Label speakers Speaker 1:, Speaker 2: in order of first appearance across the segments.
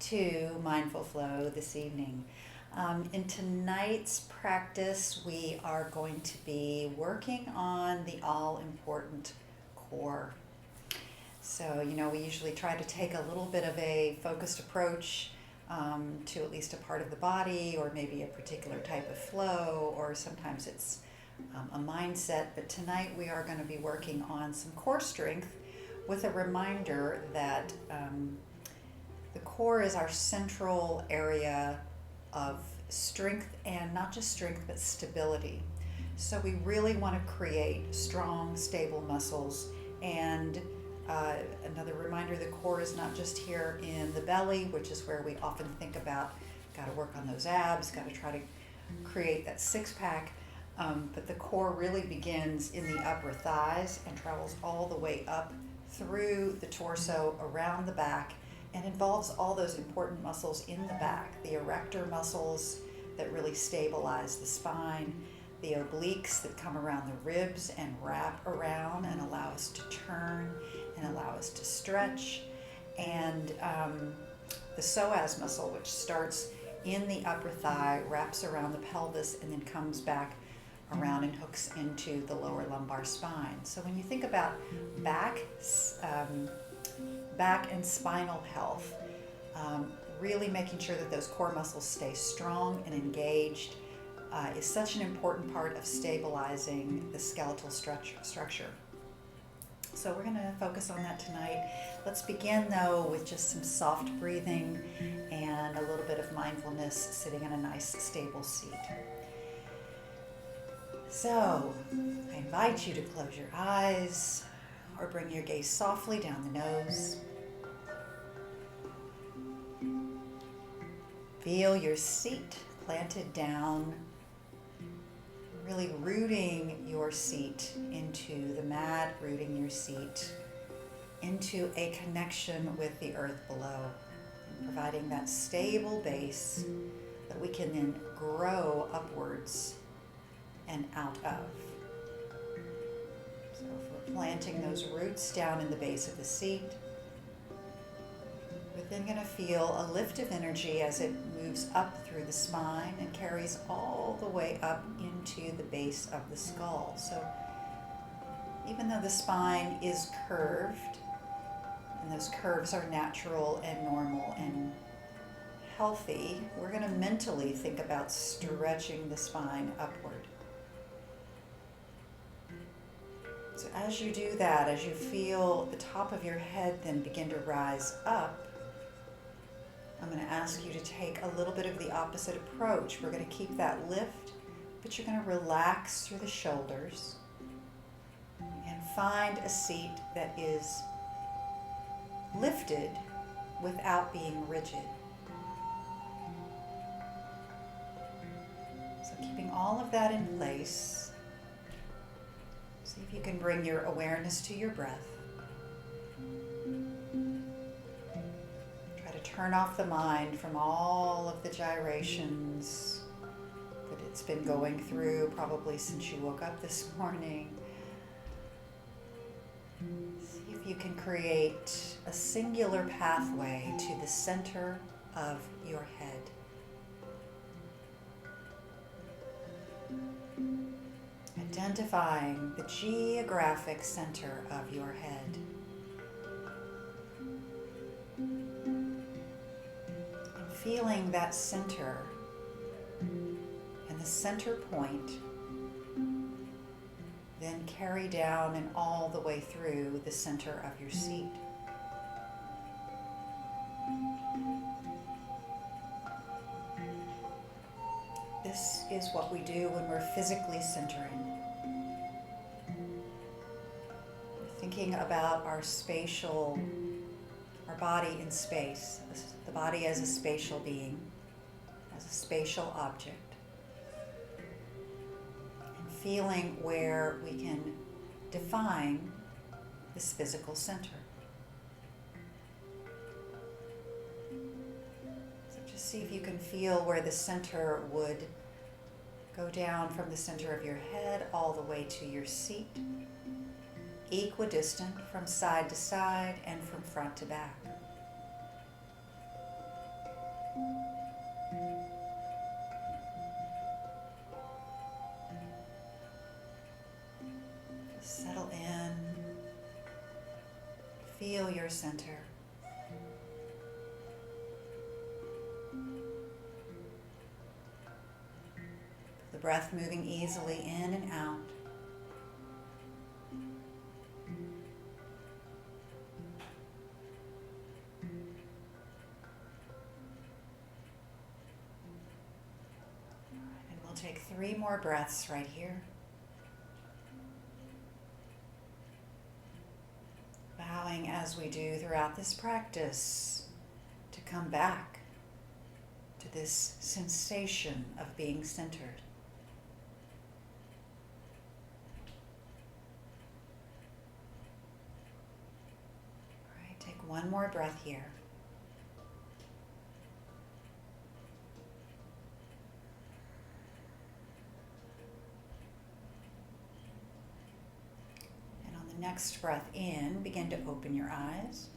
Speaker 1: to Mindful Flow this evening. In tonight's practice, we are going to be working on the all-important core. So, we usually try to take a little bit of a focused approach to at least a part of the body, or maybe a particular type of flow, or sometimes it's a mindset. But tonight we are going to be working on some core strength with a reminder that the core is our central area of strength, and not just strength, but stability. So we really want to create strong, stable muscles. And another reminder, the core is not just here in the belly, which is where we often think about, got to work on those abs, got to try to create that six-pack. But the core really begins in the upper thighs and travels all the way up through the torso, around the back, and involves all those important muscles in the back, the erector muscles that really stabilize the spine, the obliques that come around the ribs and wrap around and allow us to turn and allow us to stretch, and the psoas muscle, which starts in the upper thigh, wraps around the pelvis, and then comes back around and hooks into the lower lumbar spine. So when you think about back and spinal health, really making sure that those core muscles stay strong and engaged is such an important part of stabilizing the skeletal structure. So we're going to focus on that tonight. Let's begin though with just some soft breathing and a little bit of mindfulness, sitting in a nice stable seat. So I invite you to close your eyes or bring your gaze softly down the nose. Feel your seat planted down, really rooting your seat into the mat, rooting your seat into a connection with the earth below, and providing that stable base that we can then grow upwards and out of. So if we're planting those roots down in the base of the seat, we're then going to feel a lift of energy as it moves up through the spine and carries all the way up into the base of the skull. So even though the spine is curved, and those curves are natural and normal and healthy, we're going to mentally think about stretching the spine upward. So as you do that, as you feel the top of your head then begin to rise up, I'm going to ask you to take a little bit of the opposite approach. We're going to keep that lift, but you're going to relax through the shoulders and find a seat that is lifted without being rigid. So keeping all of that in place, see if you can bring your awareness to your breath. Try to turn off the mind from all of the gyrations that it's been going through probably since you woke up this morning. See if you can create a singular pathway to the center of your head. Identifying the geographic center of your head. And feeling that center and the center point then carry down and all the way through the center of your seat. This is what we do when we're physically centering. We're thinking about our body in space, the body as a spatial being, as a spatial object, and feeling where we can define this physical center. So just see if you can feel where the center would go down from the center of your head all the way to your seat, equidistant from side to side and from front to back. Settle in. Feel your center. The breath moving easily in and out. And we'll take 3 more breaths right here. Bowing as we do throughout this practice to come back to this sensation of being centered. All right, take 1 more breath here. Next breath in, begin to open your eyes.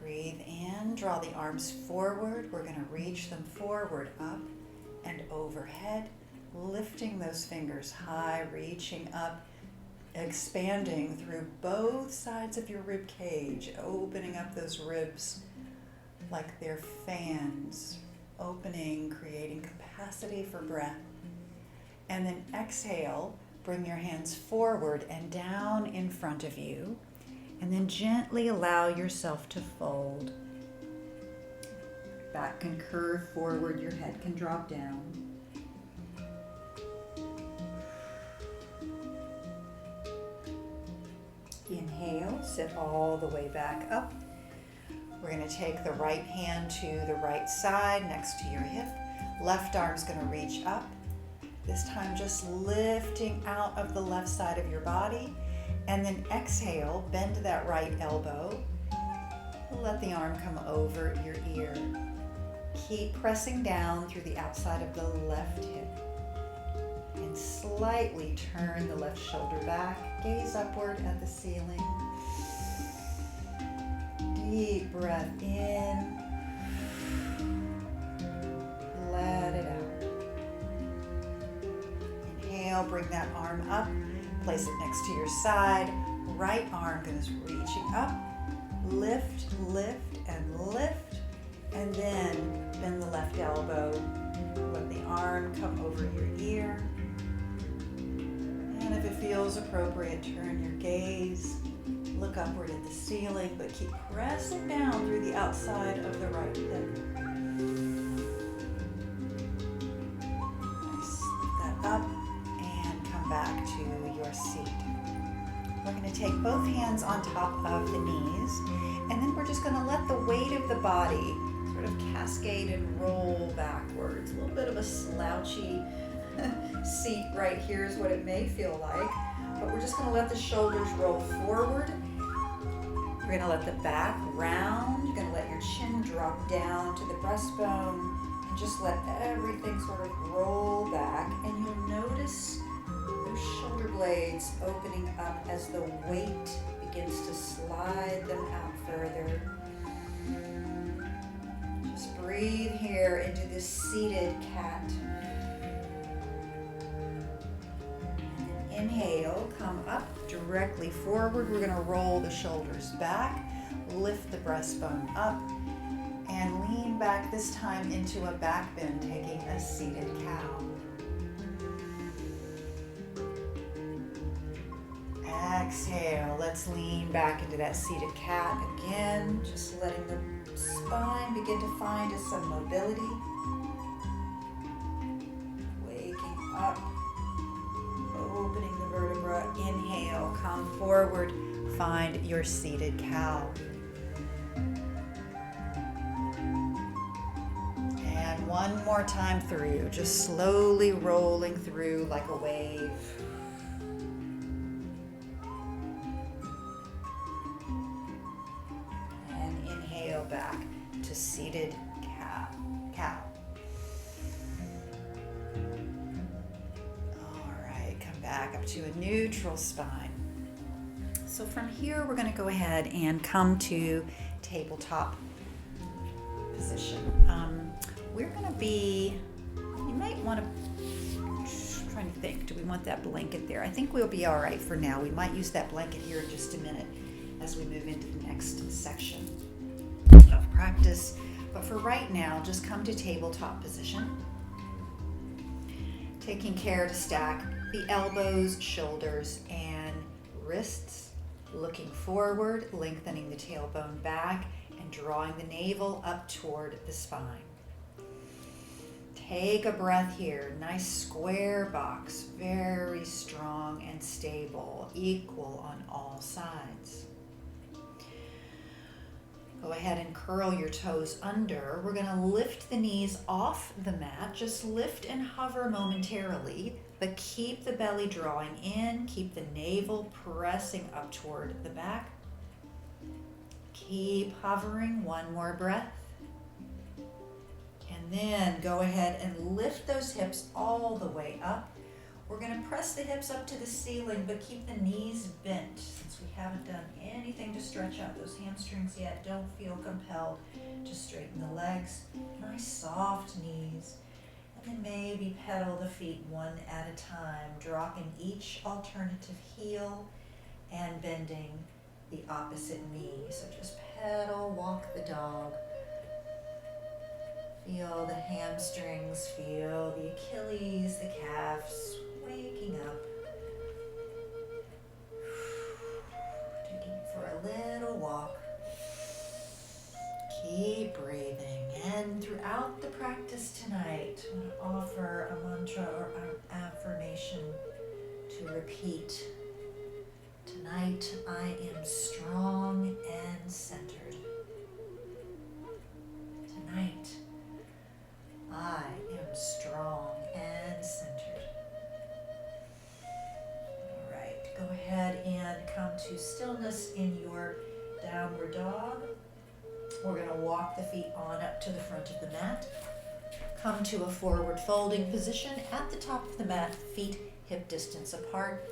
Speaker 1: Breathe in, draw the arms forward. We're going to reach them forward, up and overhead, lifting those fingers high, reaching up, expanding through both sides of your rib cage, opening up those ribs like they're fans, opening, creating capacity for breath. And then exhale. Bring your hands forward and down in front of you, and then gently allow yourself to fold. Back can curve forward, your head can drop down. Inhale, sit all the way back up. We're going to take the right hand to the right side next to your hip. Left arm's going to reach up. This time just lifting out of the left side of your body, and then exhale, bend that right elbow. Let the arm come over your ear. Keep pressing down through the outside of the left hip. And slightly turn the left shoulder back. Gaze upward at the ceiling. Deep breath in. Let it out. Inhale, bring that arm up, place it next to your side. Right arm goes reaching up, lift, lift, and lift, and then bend the left elbow. Let the arm come over your ear. And if it feels appropriate, turn your gaze, look upward at the ceiling, but keep pressing down through the outside of the right hip. Nice, lift that up. Back to your seat. We're going to take both hands on top of the knees, and then we're just going to let the weight of the body sort of cascade and roll backwards. A little bit of a slouchy seat right here is what it may feel like, but we're just going to let the shoulders roll forward. You're going to let the back round. You're going to let your chin drop down to the breastbone, and just let everything sort of roll back, and you'll notice shoulder blades opening up as the weight begins to slide them out further. Just breathe here into this seated cat. And then inhale, come up directly forward. We're going to roll the shoulders back, lift the breastbone up, and lean back this time into a back bend, taking a seated cow. Exhale, let's lean back into that seated cat again, just letting the spine begin to find some mobility. Waking up, opening the vertebra. Inhale, come forward, find your seated cow. And one more time through, just slowly rolling through like a wave. Back to seated cow. All right, come back up to a neutral spine. So from here, we're going to go ahead and come to tabletop position. We're going to be, you might want to, trying to think, do we we want that blanket there. I think we'll be all right for now. We might use that blanket here in just a minute as we move into the next section of practice. But for right now, just come to tabletop position. Taking care to stack the elbows, shoulders, and wrists. Looking forward, lengthening the tailbone back, and drawing the navel up toward the spine. Take a breath here. Nice square box, very strong and stable, equal on all sides. Go ahead and curl your toes under. We're going to lift the knees off the mat. Just lift and hover momentarily, but keep the belly drawing in. Keep the navel pressing up toward the back. Keep hovering. One more breath. And then go ahead and lift those hips all the way up. We're going to press the hips up to the ceiling, but keep the knees bent. Since we haven't done anything to stretch out those hamstrings yet, don't feel compelled to straighten the legs. Nice soft knees. And then maybe pedal the feet one at a time, dropping each alternative heel and bending the opposite knee. So just pedal, walk the dog. Feel the hamstrings, feel the Achilles, the calves, waking up. Taking for a little walk. Keep breathing. And throughout the practice tonight, I'm going to offer a mantra or an affirmation to repeat. Tonight I am strong and centered. Tonight I am strong and centered. All right, go ahead and come to stillness in your downward dog. We're going to walk the feet on up to the front of the mat. Come to a forward folding position at the top of the mat, feet hip distance apart,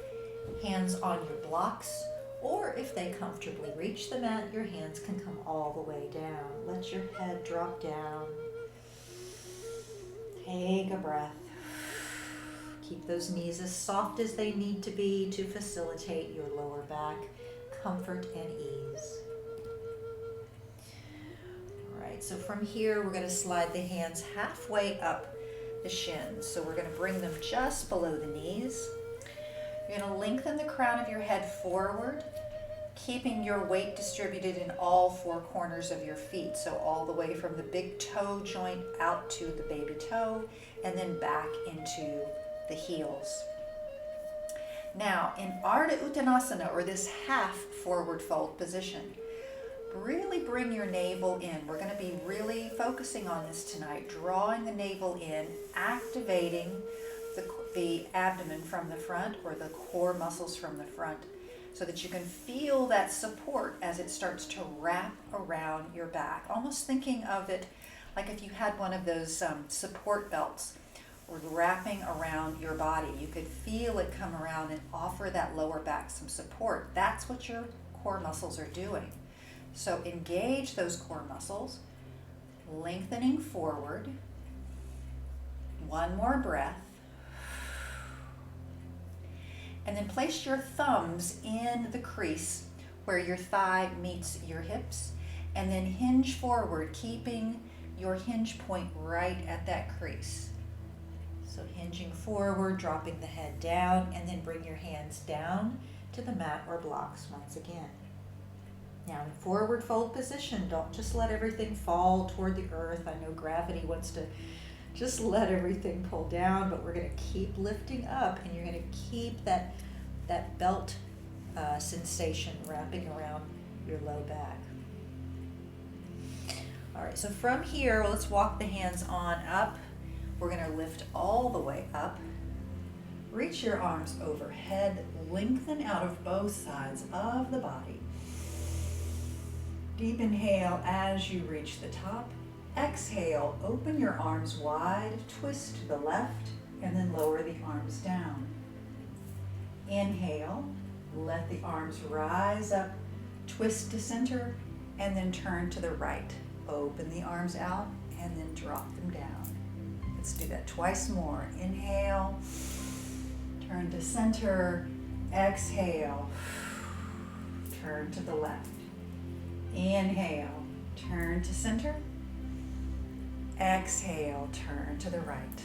Speaker 1: hands on your blocks, or if they comfortably reach the mat, your hands can come all the way down. Let your head drop down. Take a breath. Keep those knees as soft as they need to be to facilitate your lower back comfort and ease. All right, so from here, we're going to slide the hands halfway up the shins. So we're going to bring them just below the knees. You're going to lengthen the crown of your head forward, keeping your weight distributed in all four corners of your feet. So all the way from the big toe joint out to the baby toe, and then back into the heels. Now, in Ardha Uttanasana, or this half forward fold position, really bring your navel in. We're going to be really focusing on this tonight, drawing the navel in, activating the abdomen from the front, or the core muscles from the front, so that you can feel that support as it starts to wrap around your back. Almost thinking of it like if you had one of those support belts or wrapping around your body. You could feel it come around and offer that lower back some support. That's what your core muscles are doing. So engage those core muscles, lengthening forward. One more breath. And then place your thumbs in the crease where your thigh meets your hips, and then hinge forward, keeping your hinge point right at that crease. So hinging forward, dropping the head down, and then bring your hands down to the mat or blocks once again. Now in forward fold position, don't just let everything fall toward the earth. I know gravity wants to just let everything pull down, but we're going to keep lifting up, and you're going to keep that belt sensation wrapping around your low back. All right, so from here, let's walk the hands on up. We're going to lift all the way up. Reach your arms overhead, lengthen out of both sides of the body. Deep inhale as you reach the top. Exhale, open your arms wide, twist to the left, and then lower the arms down. Inhale, let the arms rise up, twist to center, and then turn to the right. Open the arms out, and then drop them down. Let's do that twice more. Inhale, turn turn to center. Exhale, turn to the left. Inhale, turn to center. Exhale, turn to the right.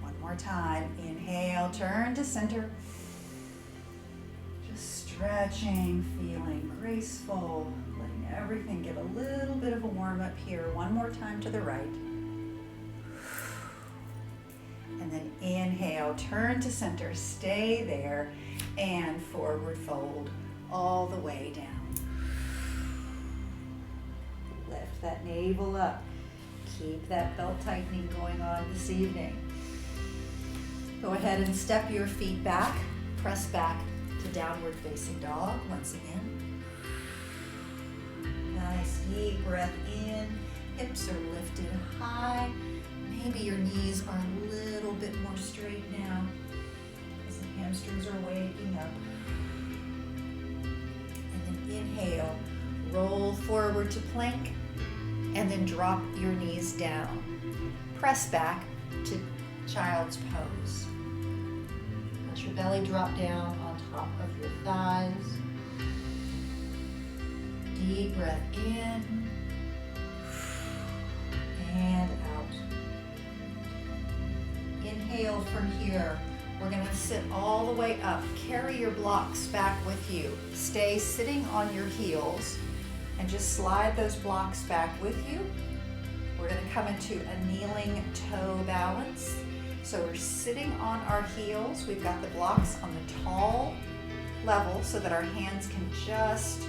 Speaker 1: One more time. Inhale, turn to center. Just stretching, feeling graceful, letting everything get a little bit of a warm up here. One more time to the right. And then inhale, turn to center, stay there, and forward fold all the way down. Lift that navel up. Keep that belt tightening going on this evening. Go ahead and step your feet back, press back to downward facing dog once again. Nice deep breath in, hips are lifted high. Maybe your knees are a little bit more straight now as the hamstrings are waking up. And then inhale, roll forward to plank, and then drop your knees down. Press back to child's pose. Let your belly drop down on top of your thighs. Deep breath in and out. Inhale from here. We're going to sit all the way up. Carry your blocks back with you. Stay sitting on your heels and just slide those blocks back with you. We're going to come into a kneeling toe balance. So we're sitting on our heels. We've got the blocks on the tall level so that our hands can just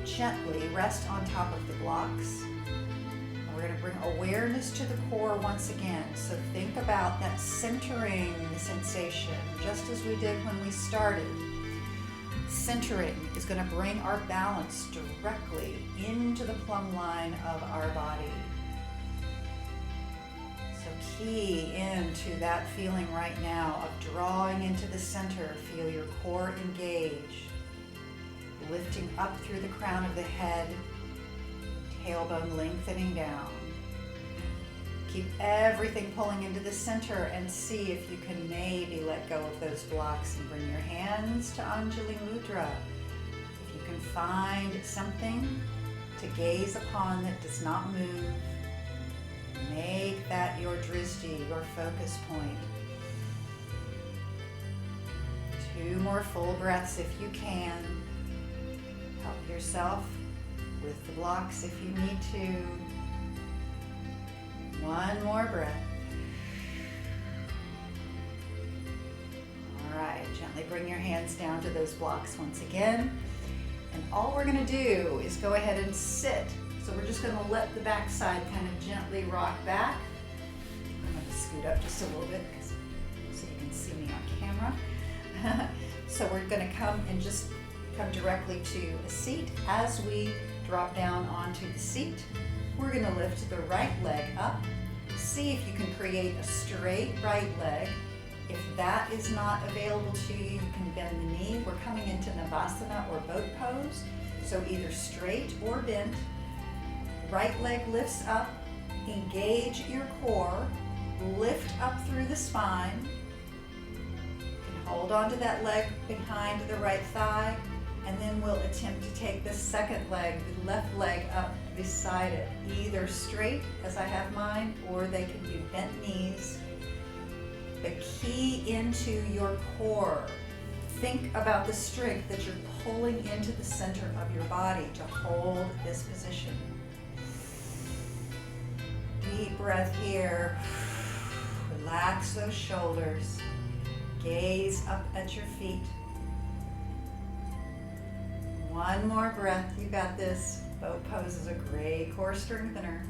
Speaker 1: gently rest on top of the blocks. And we're going to bring awareness to the core once again. So think about that centering sensation, just as we did when we started. Centering is going to bring our balance directly into the plumb line of our body. So key into that feeling right now of drawing into the center. Feel your core engage. Lifting up through the crown of the head, tailbone lengthening down. Keep everything pulling into the center and see if you can maybe let go of those blocks and bring your hands to Anjali Mudra. If you can find something to gaze upon that does not move, make that your drishti, your focus point. 2 more full breaths if you can. Help yourself with the blocks if you need to. 1 more breath. All right, gently bring your hands down to those blocks once again. And all we're going to do is go ahead and sit. So we're just going to let the back side kind of gently rock back. I'm going to scoot up just a little bit so you can see me on camera. So we're going to come directly to a seat. As we drop down onto the seat, we're going to lift the right leg up. See if you can create a straight right leg. If that is not available to you, you can bend the knee. We're coming into Navasana or boat pose. So either straight or bent. Right leg lifts up. Engage your core. Lift up through the spine. Hold on to that leg behind the right thigh. And then we'll attempt to take the second leg, the left leg up beside it, either straight as I have mine, or they can be bent knees. But key into your core. Think about the strength that you're pulling into the center of your body to hold this position. Deep breath here. Relax those shoulders. Gaze up at your feet. 1 more breath, you got this. Boat pose is a great core strengthener.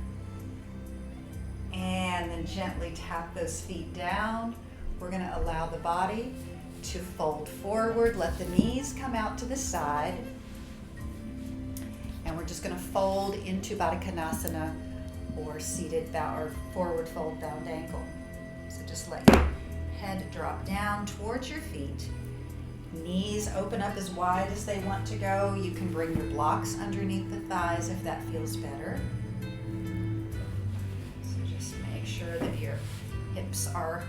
Speaker 1: And then gently tap those feet down. We're going to allow the body to fold forward. Let the knees come out to the side. And we're just going to fold into Baddha Konasana or seated bow or forward fold bound ankle. So just let your head drop down towards your feet. Knees open up as wide as they want to go. You can bring your blocks underneath the thighs if that feels better. So just make sure that your hips are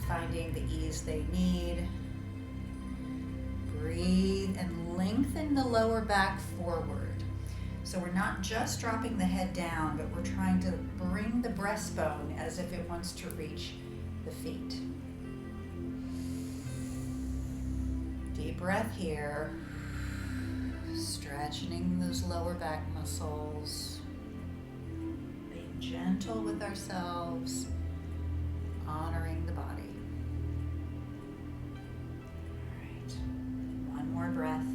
Speaker 1: finding the ease they need. Breathe and lengthen the lower back forward. So we're not just dropping the head down, but we're trying to bring the breastbone as if it wants to reach the feet. Deep breath here. Stretching those lower back muscles. Being gentle with ourselves. Honoring the body. All right. One more breath.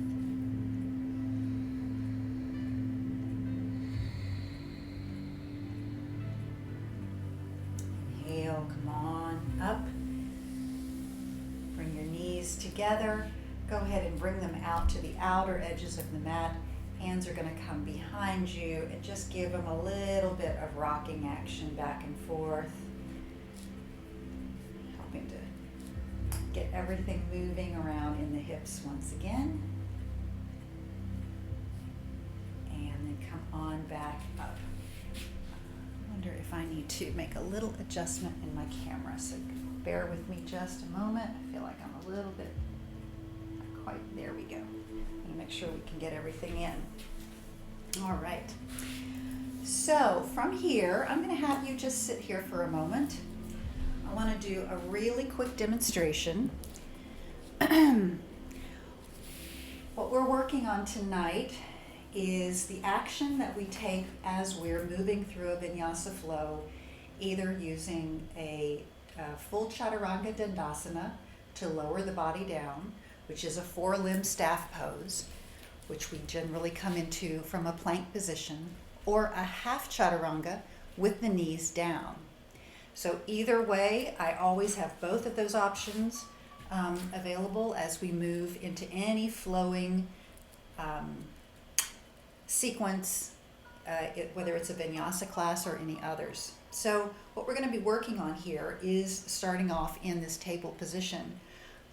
Speaker 1: Inhale, come on up. Bring your knees together. Go ahead and bring them out to the outer edges of the mat. Hands are going to come behind you and just give them a little bit of rocking action back and forth. Helping to get everything moving around in the hips once again. And then come on back up. I wonder if I need to make a little adjustment in my camera, so bear with me just a moment. I feel like I'm a little bit not quite, there we go. I'm going to make sure we can get everything in. All right. So from here, I'm going to have you just sit here for a moment. I want to do a really quick demonstration. What we're working on tonight is the action that we take as we're moving through a vinyasa flow, either using a full chaturanga dandasana to lower the body down, which is a 4-limb staff pose, which we generally come into from a plank position, or a half chaturanga with the knees down. So either way, I always have both of those options available as we move into any flowing sequence, whether it's a vinyasa class or any others. So what we're going to be working on here is starting off in this table position.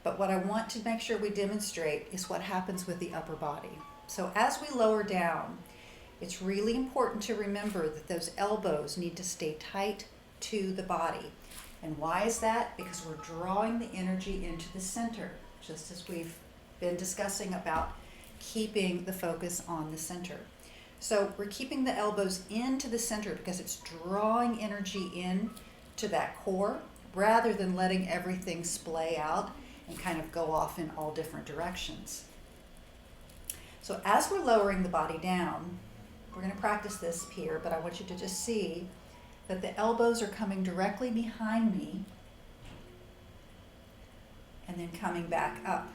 Speaker 1: But what I want to make sure we demonstrate is what happens with the upper body. So as we lower down, it's really important to remember that those elbows need to stay tight to the body. And why is that? Because we're drawing the energy into the center, just as we've been discussing about keeping the focus on the center. So we're keeping the elbows into the center because it's drawing energy in to that core rather than letting everything splay out and kind of go off in all different directions. So as we're lowering the body down, we're going to practice this here, but I want you to just see that the elbows are coming directly behind me and then coming back up.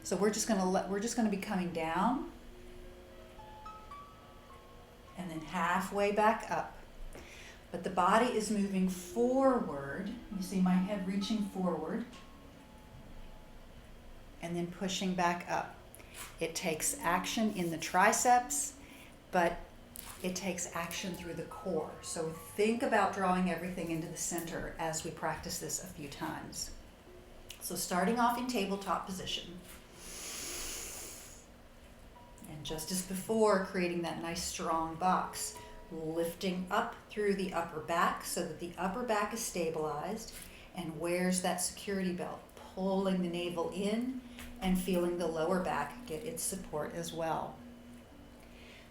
Speaker 1: So we're just going to be coming down and then halfway back up. But the body is moving forward. You see my head reaching forward and then pushing back up. It takes action in the triceps, but it takes action through the core. So think about drawing everything into the center as we practice this a few times. So starting off in tabletop position. And just as before, creating that nice strong box, lifting up through the upper back so that the upper back is stabilized and wears that security belt, pulling the navel in and feeling the lower back get its support as well.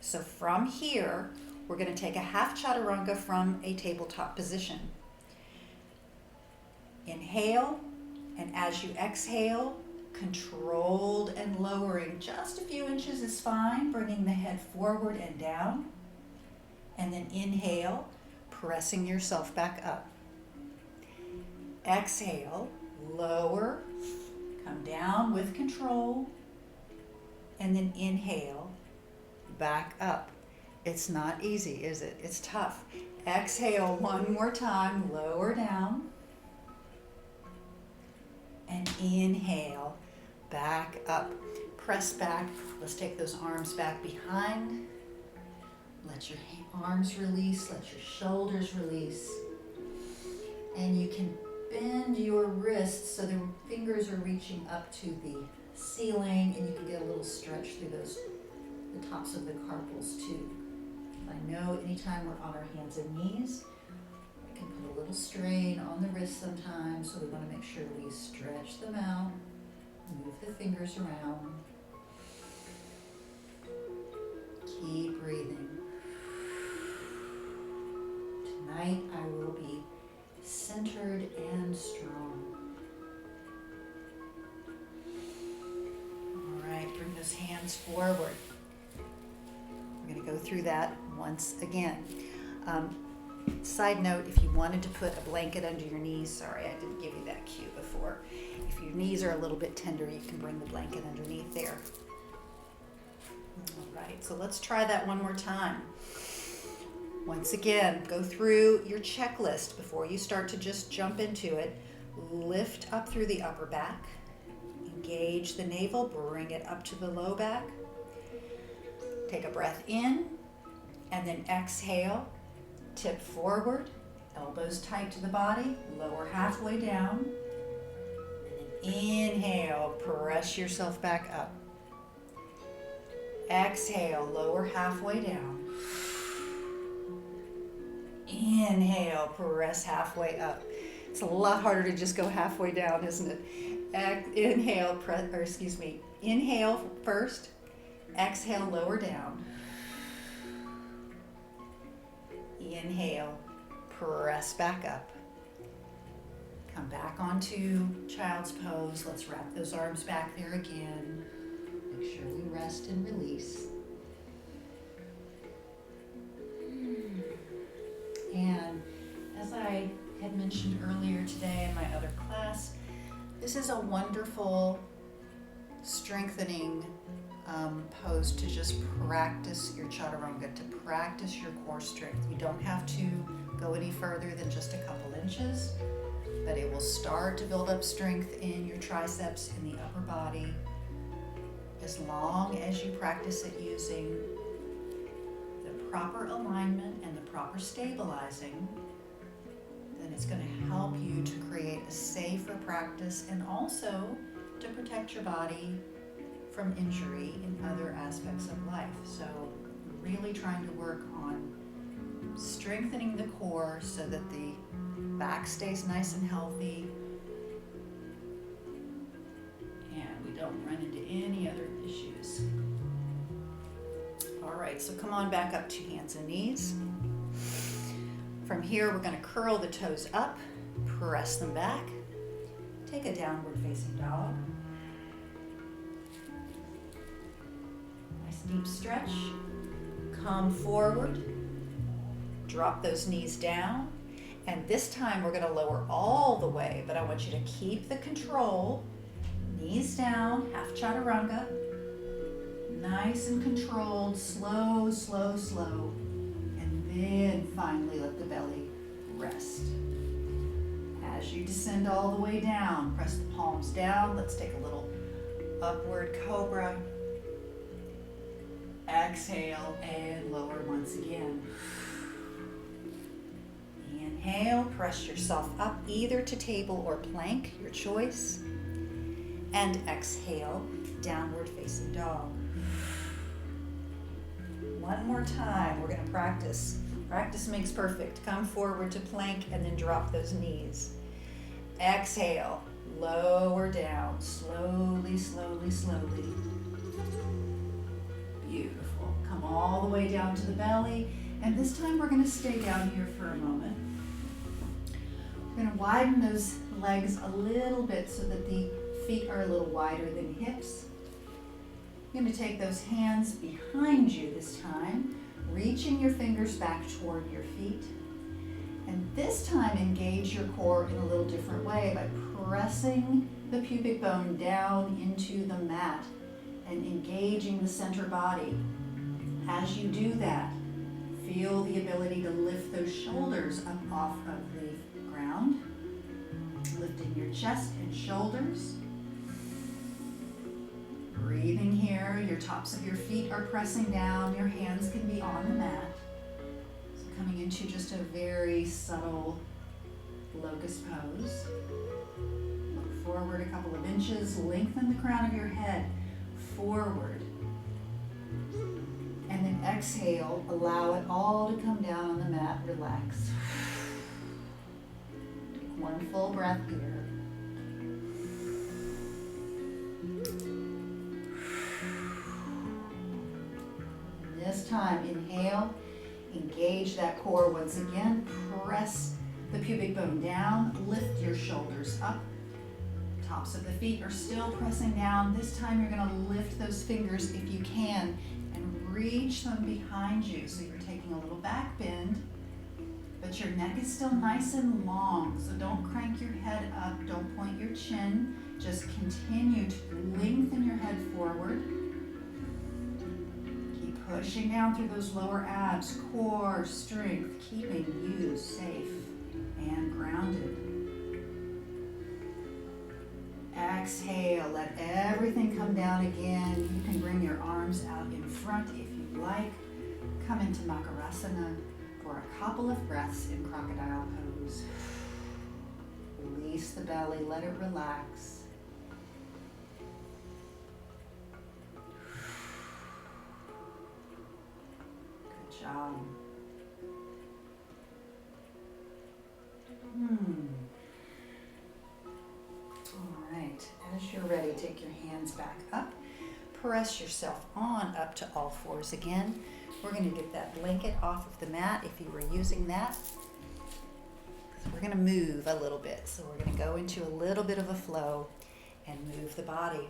Speaker 1: So from here, we're going to take a half chaturanga from a tabletop position. Inhale, and as you exhale, controlled and lowering, just a few inches is fine, bringing the head forward and down. And then inhale, pressing yourself back up. Exhale, lower, come down with control, and then inhale, back up. It's not easy, is it? It's tough. Exhale one more time, lower down, and inhale, back up. Press back. Let's take those arms back behind. Let your arms release, let your shoulders release. And you can bend your wrists so the fingers are reaching up to the ceiling, and you can get a little stretch through the tops of the carpals too. I know anytime we're on our hands and knees, we can put a little strain on the wrist sometimes, so we want to make sure we stretch them out, move the fingers around. Keep breathing. Tonight I will be centered and strong. All right, bring those hands forward. We're going to go through that once again. Side note, if you wanted to put a blanket under your knees, sorry, I didn't give you that cue before. If your knees are a little bit tender, you can bring the blanket underneath there. All right, so let's try that one more time. Once again, go through your checklist before you start to just jump into it. Lift up through the upper back. Engage the navel, bring it up to the low back. Take a breath in, and then exhale. Tip forward, elbows tight to the body, lower halfway down. And then inhale, press yourself back up. Exhale, lower halfway down. Inhale, press halfway up. It's a lot harder to just go halfway down, isn't it? Inhale, inhale first. Exhale, lower down. Inhale, press back up. Come back onto child's pose. Let's wrap those arms back there again. Make sure we rest and release. And as I had mentioned earlier today in my other class, this is a wonderful strengthening pose to just practice your chaturanga, to practice your core strength. You don't have to go any further than just a couple inches, but it will start to build up strength in your triceps, in the upper body, as long as you practice it using the proper alignment and the proper stabilizing. Then it's going to help you to create a safer practice and also to protect your body from injury in other aspects of life. So really trying to work on strengthening the core so that the back stays nice and healthy and we don't run into any other issues. All right, so come on back up to hands and knees. From here, we're going to curl the toes up, press them back, take a downward facing dog. Nice deep stretch. Come forward, drop those knees down, and this time we're going to lower all the way, but I want you to keep the control. Knees down, half chaturanga. Nice and controlled, slow, slow, slow. And then finally let the belly rest. As you descend all the way down, press the palms down. Let's take a little upward cobra. Exhale and lower once again. Inhale, press yourself up either to table or plank, your choice. And exhale, downward facing dog. One more time, we're going to practice. Practice makes perfect. Come forward to plank and then drop those knees. Exhale, lower down, slowly, slowly, slowly. Beautiful. Come all the way down to the belly, and this time we're going to stay down here for a moment. We're going to widen those legs a little bit so that the feet are a little wider than hips. You're going to take those hands behind you this time, reaching your fingers back toward your feet. And this time engage your core in a little different way by pressing the pubic bone down into the mat and engaging the center body. As you do that, feel the ability to lift those shoulders up off of the ground, lifting your chest and shoulders. Breathing here, your tops of your feet are pressing down, your hands can be on the mat. So coming into just a very subtle locust pose. Look forward a couple of inches, lengthen the crown of your head forward. And then exhale, allow it all to come down on the mat, relax. One full breath here. And this time, inhale, engage that core once again. Press the pubic bone down, lift your shoulders up. Tops of the feet are still pressing down. This time you're gonna lift those fingers if you can and reach them behind you. So you're taking a little back bend, but your neck is still nice and long. So don't crank your head up, don't point your chin. Just continue to lengthen your head forward. Keep pushing down through those lower abs, core strength, keeping you safe and grounded. Exhale, let everything come down again. You can bring your arms out in front if you'd like. Come into Makarasana for a couple of breaths in crocodile pose. Release the belly, let it relax. Good job. All right, as you're ready, take your hands back up. Press yourself on up to all fours again. We're going to get that blanket off of the mat if you were using that. So we're going to move a little bit. So we're going to go into a little bit of a flow and move the body.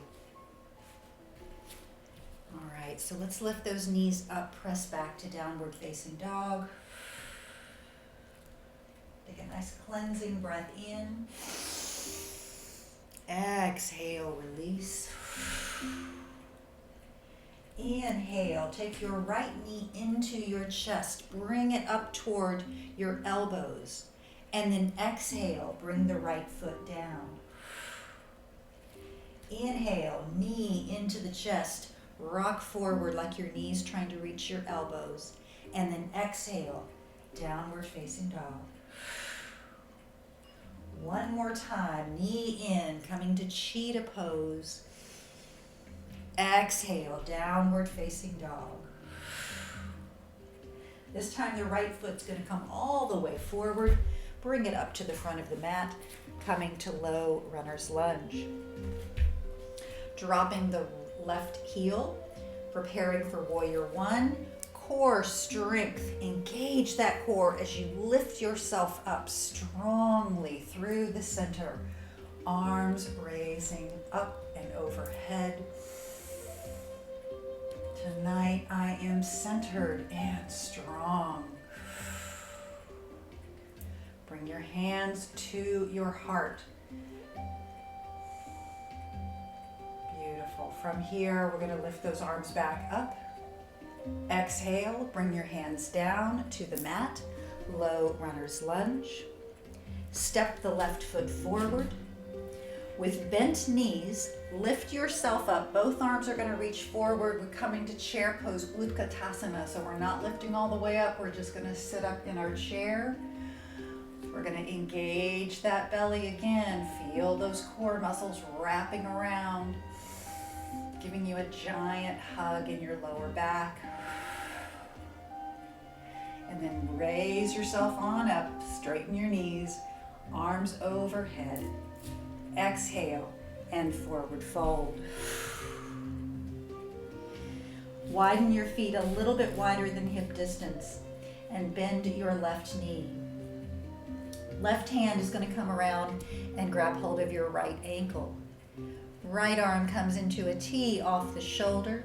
Speaker 1: All right, so let's lift those knees up, press back to downward facing dog. Take a nice cleansing breath in. Exhale, release. Inhale, take your right knee into your chest. Bring it up toward your elbows. And then exhale, bring the right foot down. Inhale, knee into the chest. Rock forward like your knees trying to reach your elbows. And then exhale, downward facing dog. One more time, knee in, coming to cheetah pose. Exhale, downward facing dog. This time the right foot's going to come all the way forward. Bring it up to the front of the mat, coming to low runner's lunge. Dropping the left heel, preparing for warrior one. Core strength, engage that core as you lift yourself up strongly through the center. Arms raising up and overhead. Tonight I am centered and strong. Bring your hands to your heart. Beautiful. From here, we're going to lift those arms back up. Exhale, bring your hands down to the mat, low runner's lunge. Step the left foot forward. With bent knees, lift yourself up. Both arms are going to reach forward. We're coming to chair pose, Utkatasana. So we're not lifting all the way up. We're just going to sit up in our chair. We're going to engage that belly again. Feel those core muscles wrapping around, giving you a giant hug in your lower back. And then raise yourself on up, straighten your knees, arms overhead. Exhale and forward fold. Widen your feet a little bit wider than hip distance and bend your left knee. Left hand is going to come around and grab hold of your right ankle. Right arm comes into a T off the shoulder.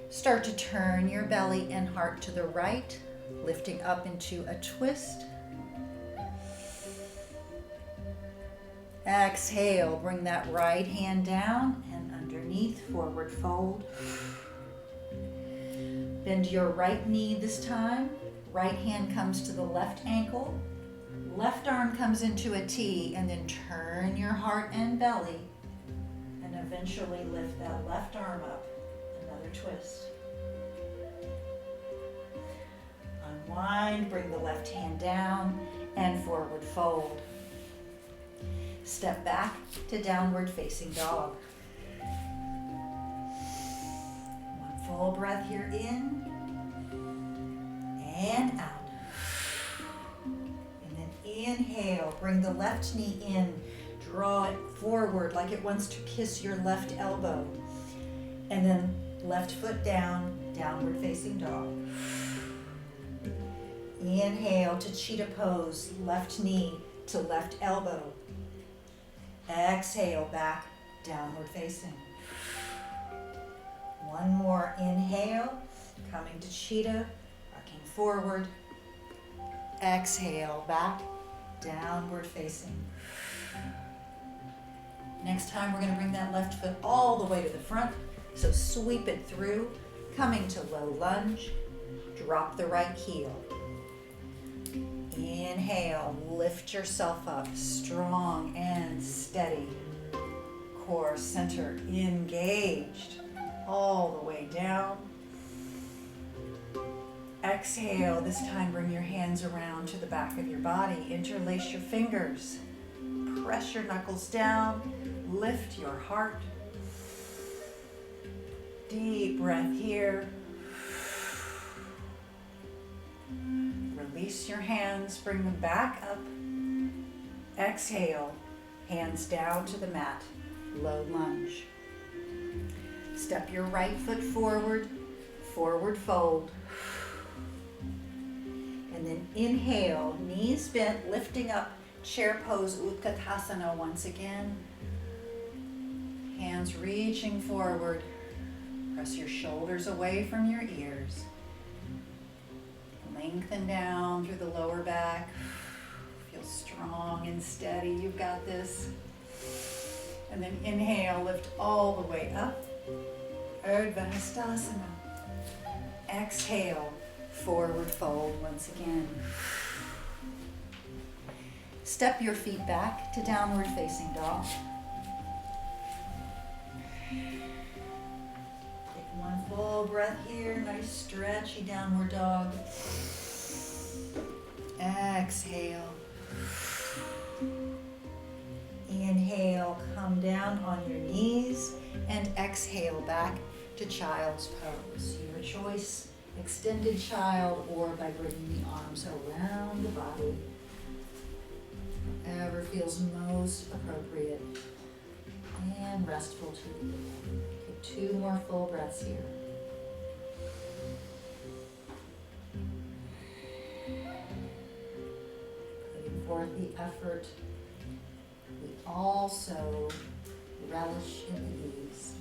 Speaker 1: Start to turn your belly and heart to the right, lifting up into a twist. Exhale, bring that right hand down and underneath, forward fold. Bend your right knee this time. Right hand comes to the left ankle. Left arm comes into a T, and then turn your heart and belly and eventually lift that left arm up. Another twist. Unwind, bring the left hand down and forward fold. Step back to downward facing dog. One full breath here in and out. And then inhale, bring the left knee in, draw it forward like it wants to kiss your left elbow. And then left foot down, downward facing dog. Inhale to cheetah pose, left knee to left elbow. Exhale, back, downward facing. One more inhale, coming to cheetah, rocking forward. Exhale, back, downward facing. Next time we're going to bring that left foot all the way to the front. So sweep it through, coming to low lunge. Drop the right heel. Inhale, lift yourself up, strong and steady. Core center engaged, all the way down. Exhale, this time bring your hands around to the back of your body. Interlace your fingers. Press your knuckles down. Lift your heart. Deep breath here. Release your hands, bring them back up. Exhale, hands down to the mat, low lunge. Step your right foot forward, forward fold. And then inhale, knees bent, lifting up, chair pose, Utkatasana once again. Hands reaching forward. Press your shoulders away from your ears. Lengthen down through the lower back. Feel strong and steady. You've got this. And then inhale, lift all the way up. Urdhva Hastasana. Exhale, forward fold once again. Step your feet back to downward facing dog. One full breath here, nice stretchy downward dog. Exhale. Inhale, come down on your knees and exhale back to child's pose. Your choice, extended child or by bringing the arms around the body. Whatever feels most appropriate and restful to you. 2 more full breaths here. Putting forth the effort, we also relish in the ease.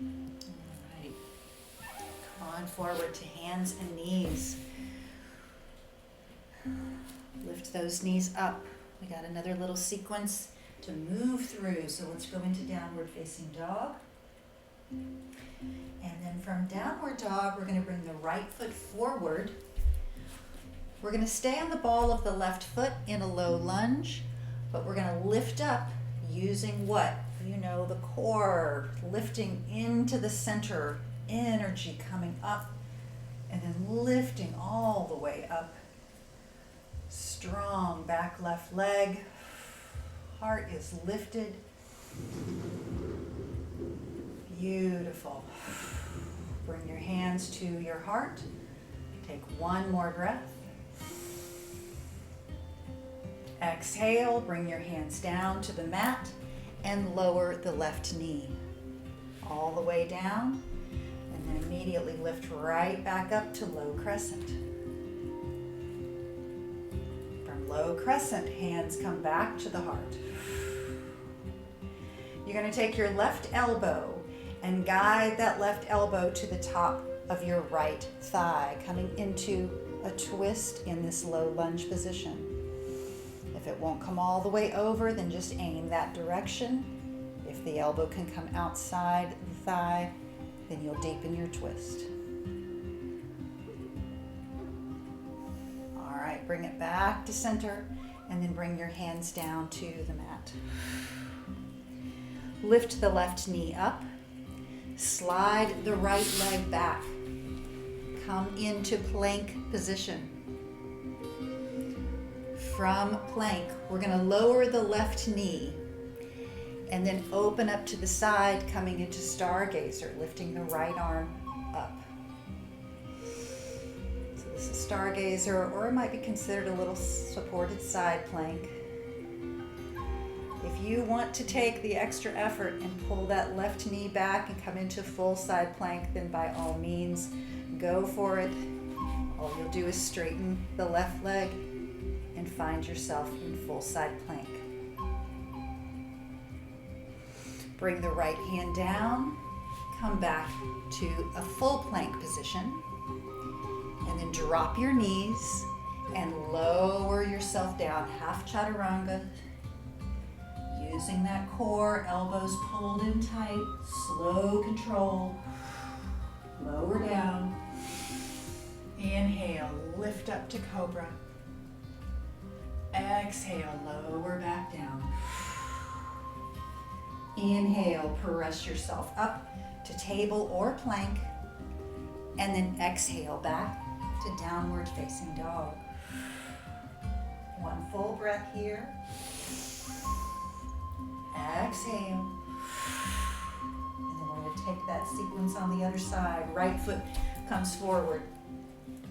Speaker 1: All right. Come on forward to hands and knees. Lift those knees up. We got another little sequence to move through. So let's go into downward facing dog. And then from downward dog, we're going to bring the right foot forward. We're going to stay on the ball of the left foot in a low lunge, but we're going to lift up using what? You know, the core, lifting into the center, energy coming up, and then lifting all the way up. Strong back left leg. Heart is lifted. Beautiful. Bring your hands to your heart. Take one more breath. Exhale, bring your hands down to the mat and lower the left knee. All the way down, and then immediately lift right back up to low crescent. Low crescent, hands come back to the heart. You're going to take your left elbow and guide that left elbow to the top of your right thigh, coming into a twist in this low lunge position. If it won't come all the way over, then just aim that direction. If the elbow can come outside the thigh, then you'll deepen your twist. Bring it back to center, and then bring your hands down to the mat. Lift the left knee up. Slide the right leg back. Come into plank position. From plank, we're going to lower the left knee and then open up to the side, coming into stargazer, lifting the right arm up. stargazer, or it might be considered a little supported side plank. If you want to take the extra effort and pull that left knee back and come into full side plank, then by all means, go for it. All you'll do is straighten the left leg and find yourself in full side plank. Bring the right hand down, come back to a full plank position, and then drop your knees and lower yourself down, half chaturanga. Using that core, elbows pulled in tight, slow control. Lower down. Inhale, lift up to cobra. Exhale, lower back down. Inhale, press yourself up to table or plank. And then exhale back to downward facing dog. One full breath here. Exhale. And then we're going to take that sequence on the other side. Right foot comes forward.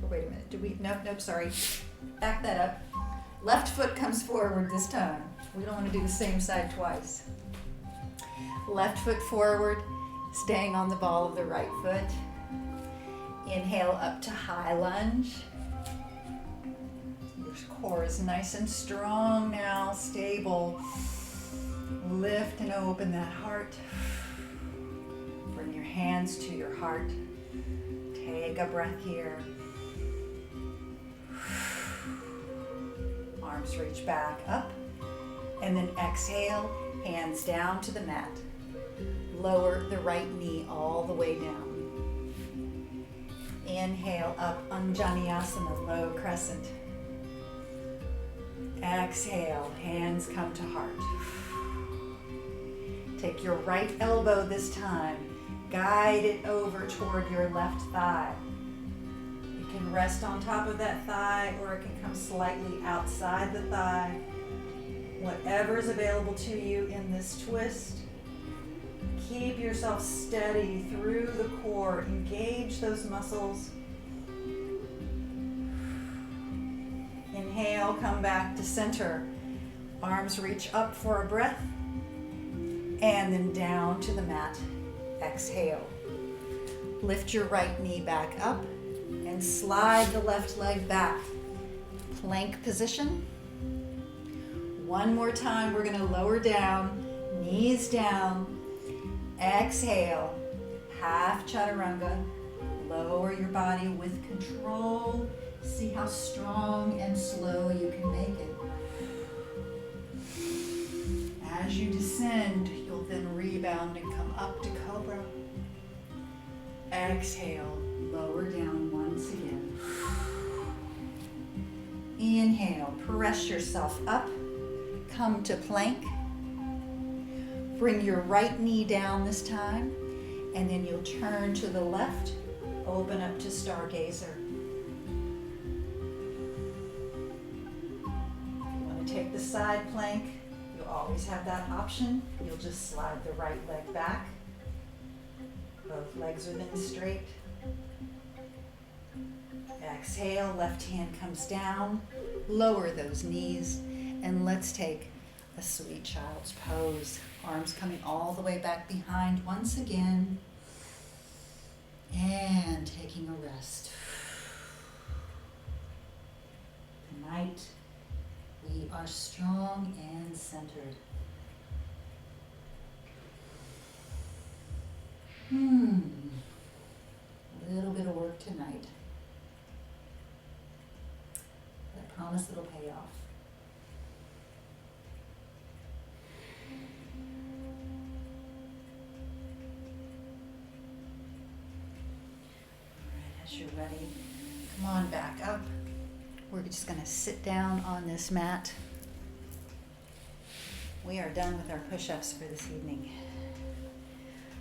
Speaker 1: Oh, wait a minute. Nope, sorry. Back that up. Left foot comes forward this time. We don't want to do the same side twice. Left foot forward, staying on the ball of the right foot. Inhale up to high lunge. Your core is nice and strong now, stable. Lift and open that heart. Bring your hands to your heart. Take a breath here. Arms reach back up. And then exhale, hands down to the mat. Lower the right knee all the way down. Inhale up, Anjaneyasana, low crescent. Exhale, hands come to heart. Take your right elbow this time, guide it over toward your left thigh. It can rest on top of that thigh, or it can come slightly outside the thigh. Whatever is available to you in this twist. Keep yourself steady through the core. Engage those muscles. Inhale, come back to center. Arms reach up for a breath. And then down to the mat. Exhale. Lift your right knee back up and slide the left leg back. Plank position. One more time, we're going to lower down, knees down. Exhale, half chaturanga. Lower your body with control. See how strong and slow you can make it. As you descend, you'll then rebound and come up to cobra. Exhale, lower down once again. Inhale, press yourself up. Come to plank. Bring your right knee down this time, and then you'll turn to the left, open up to stargazer. If you want to take the side plank, you'll always have that option. You'll just slide the right leg back. Both legs are then straight. Exhale, left hand comes down. Lower those knees, and let's take a sweet child's pose. Arms coming all the way back behind once again. And taking a rest. Tonight, we are strong and centered. A little bit of work tonight. But I promise it'll pay off. You're ready. Come on back up. We're just going to sit down on this mat. We are done with our push-ups for this evening.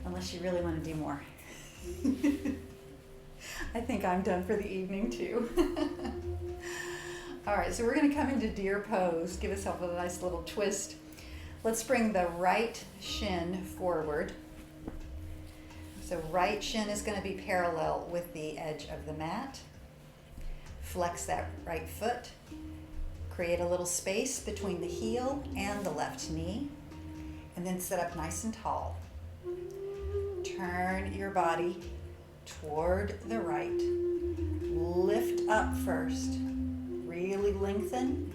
Speaker 1: Unless you really want to do more. I think I'm done for the evening too. All right, so we're going to come into deer pose. Give yourself a nice little twist. Let's bring the right shin forward. So right shin is going to be parallel with the edge of the mat. Flex that right foot. Create a little space between the heel and the left knee. And then sit up nice and tall. Turn your body toward the right. Lift up first. Really lengthen.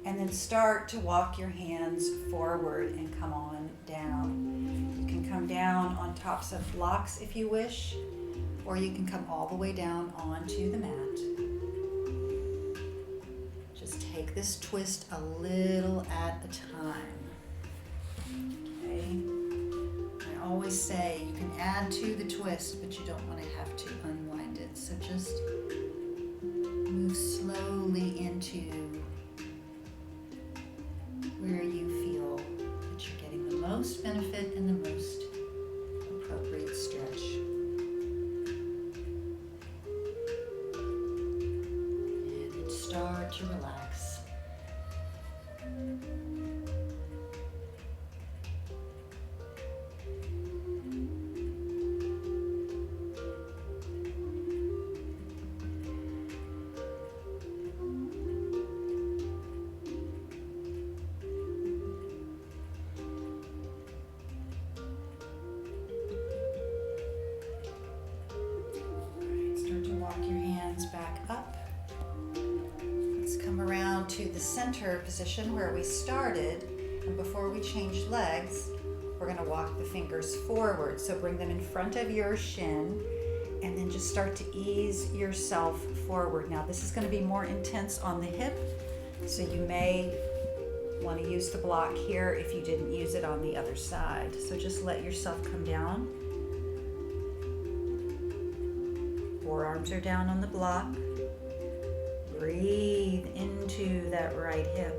Speaker 1: And then start to walk your hands forward and come on down. You can come down on tops of blocks if you wish, or you can come all the way down onto the mat. Just take this twist a little at a time. Okay? I always say you can add to the twist, but you don't want to have to unwind it. So just move slowly into where you feel that you're getting the most benefit and the most appropriate stretch. And then start to relax. Back up. Let's come around to the center position where we started, and before we change legs, we're going to walk the fingers forward. So bring them in front of your shin and then just start to ease yourself forward. Now this is going to be more intense on the hip, so you may want to use the block here if you didn't use it on the other side. So just let yourself come down. Forearms are down on the block. Breathe into that right hip.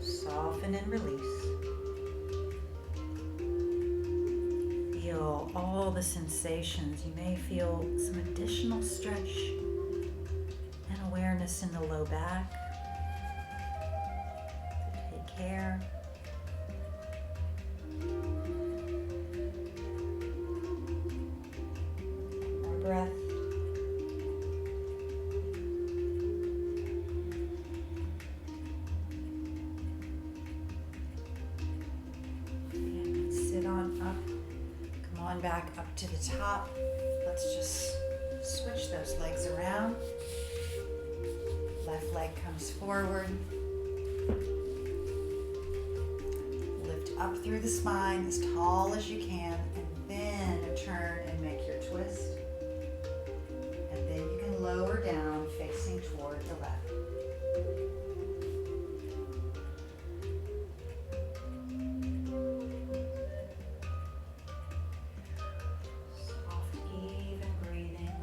Speaker 1: Soften and release. Feel all the sensations. You may feel some additional stretch and awareness in the low back. So take care. Breath. And sit on up. Come on back up to the top. Let's just switch those legs around. Left leg comes forward. Lift up through the spine as tall as you can, and then turn and make your twist. Lower down, facing toward the left. Soft, even breathing.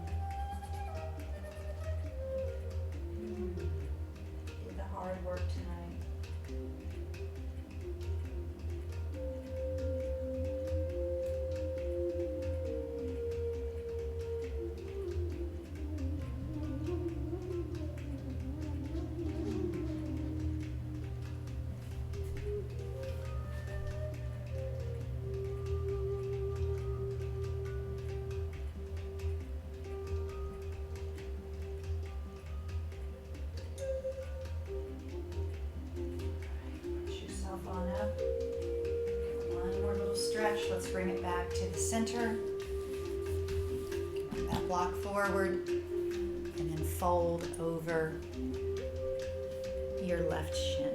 Speaker 1: Did the hard work tonight. On up. One more little stretch. Let's bring it back to the center. Bring that block forward and then fold over your left shin.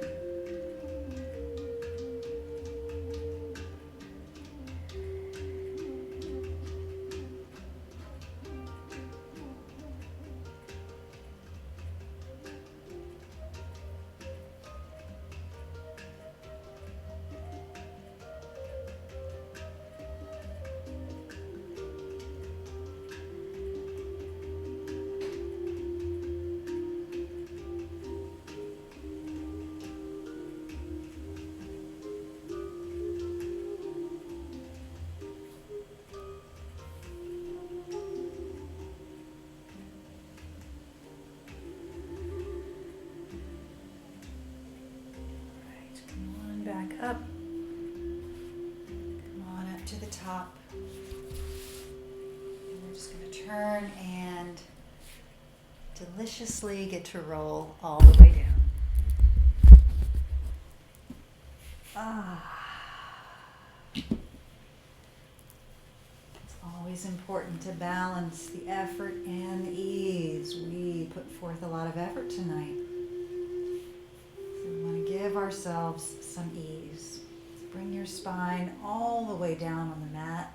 Speaker 1: Back up. Come on up to the top. And we're just going to turn and deliciously get to roll all the way down. It's always important to balance the effort and the ease. We put forth a lot of effort tonight. So we want to give ourselves some ease. Bring your spine all the way down on the mat.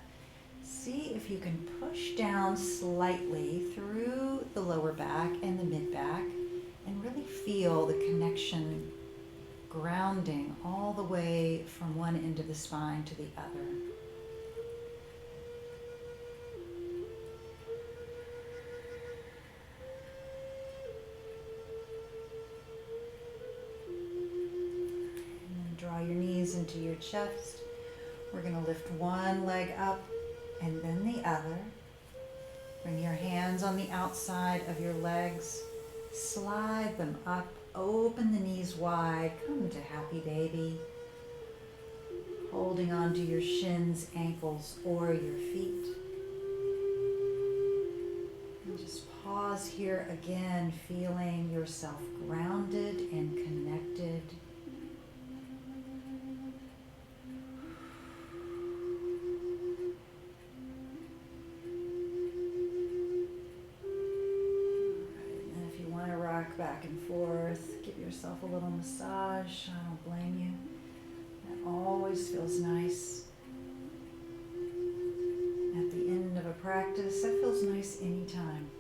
Speaker 1: See if you can push down slightly through the lower back and the mid back and really feel the connection grounding all the way from one end of the spine to the other. And then draw your knees into your chest. We're going to lift one leg up and then the other. Bring your hands on the outside of your legs. Slide them up. Open the knees wide. Come to happy baby. Holding on to your shins, ankles, or your feet. And just pause here again, feeling yourself grounded and connected. Back and forth, give yourself a little massage. I don't blame you. That always feels nice. At the end of a practice, that feels nice anytime.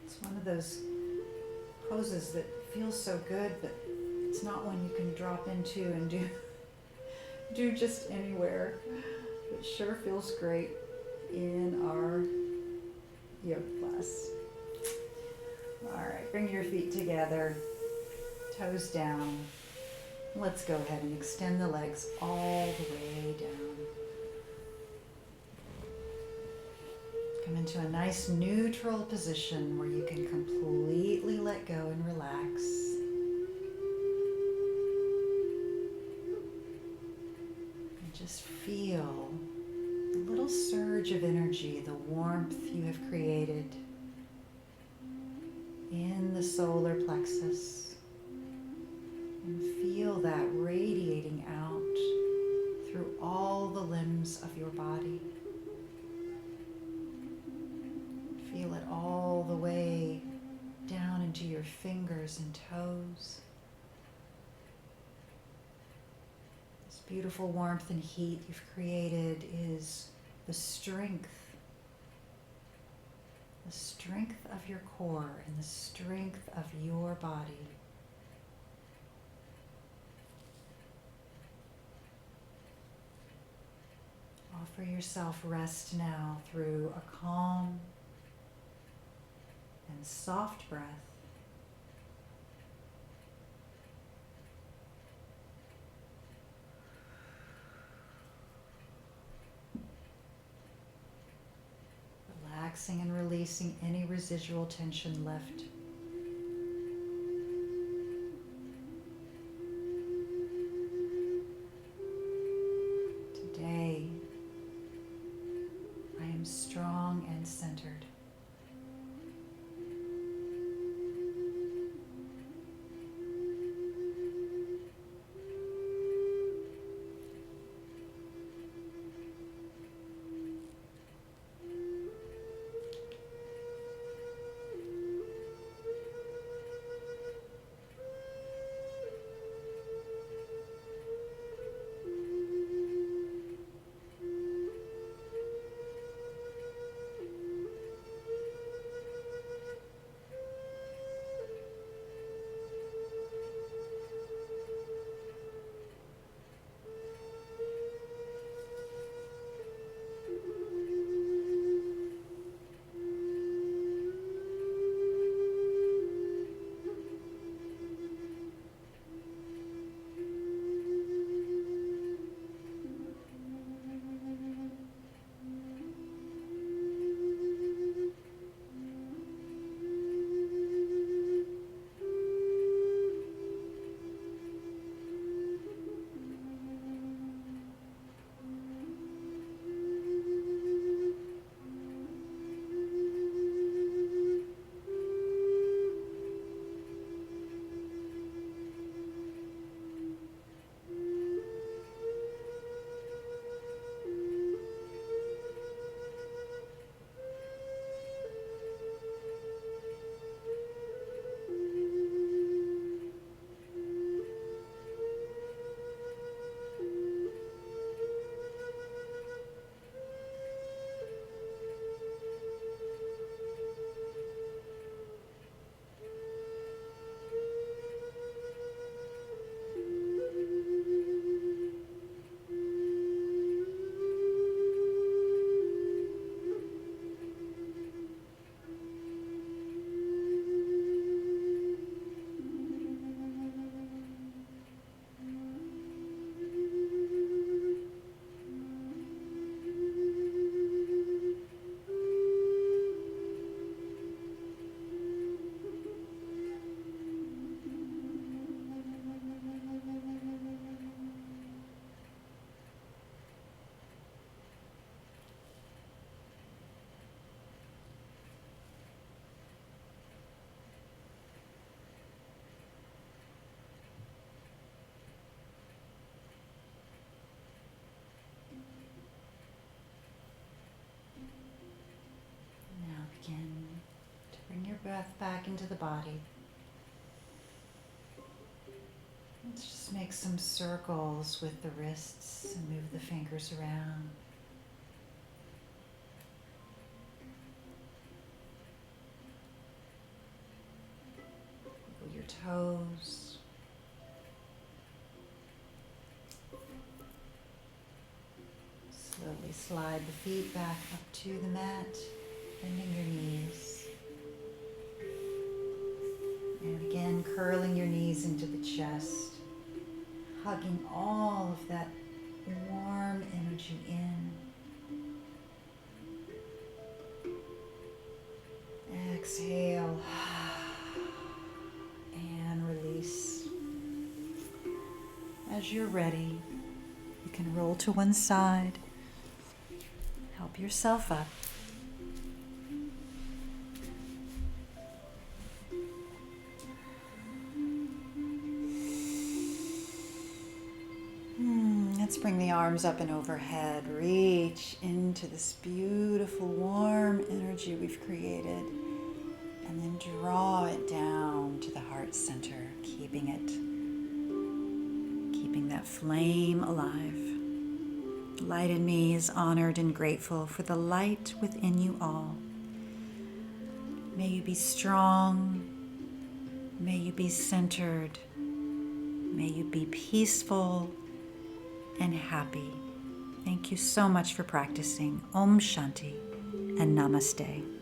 Speaker 1: It's one of those poses that feels so good, but it's not one you can drop into and do just anywhere. It sure feels great in our yoga class. All right, bring your feet together, toes down. Let's go ahead and extend the legs all the way down. Come into a nice neutral position where you can completely let go and relax. And just feel the little surge of energy, the warmth you have created in the solar plexus, and feel that radiating out through all the limbs of your body. Feel it all the way down into your fingers and toes. This beautiful warmth and heat you've created is the strength of your core and the strength of your body. Offer yourself rest now through a calm and soft breath. Relaxing and releasing any residual tension left. Today, I am strong and centered. breath back into the body. Let's just make some circles with the wrists and move the fingers around. Wiggle your toes. Slowly slide the feet back up to the mat, bending your knees. And again, curling your knees into the chest, hugging all of that warm energy in. Exhale and release. As you're ready, you can roll to one side, help yourself up. Let's bring the arms up and overhead. Reach into this beautiful warm energy we've created. And then draw it down to the heart center, keeping that flame alive. The light in me is honored and grateful for the light within you all. May you be strong. May you be centered. May you be peaceful and happy. Thank you so much for practicing. Om Shanti and Namaste.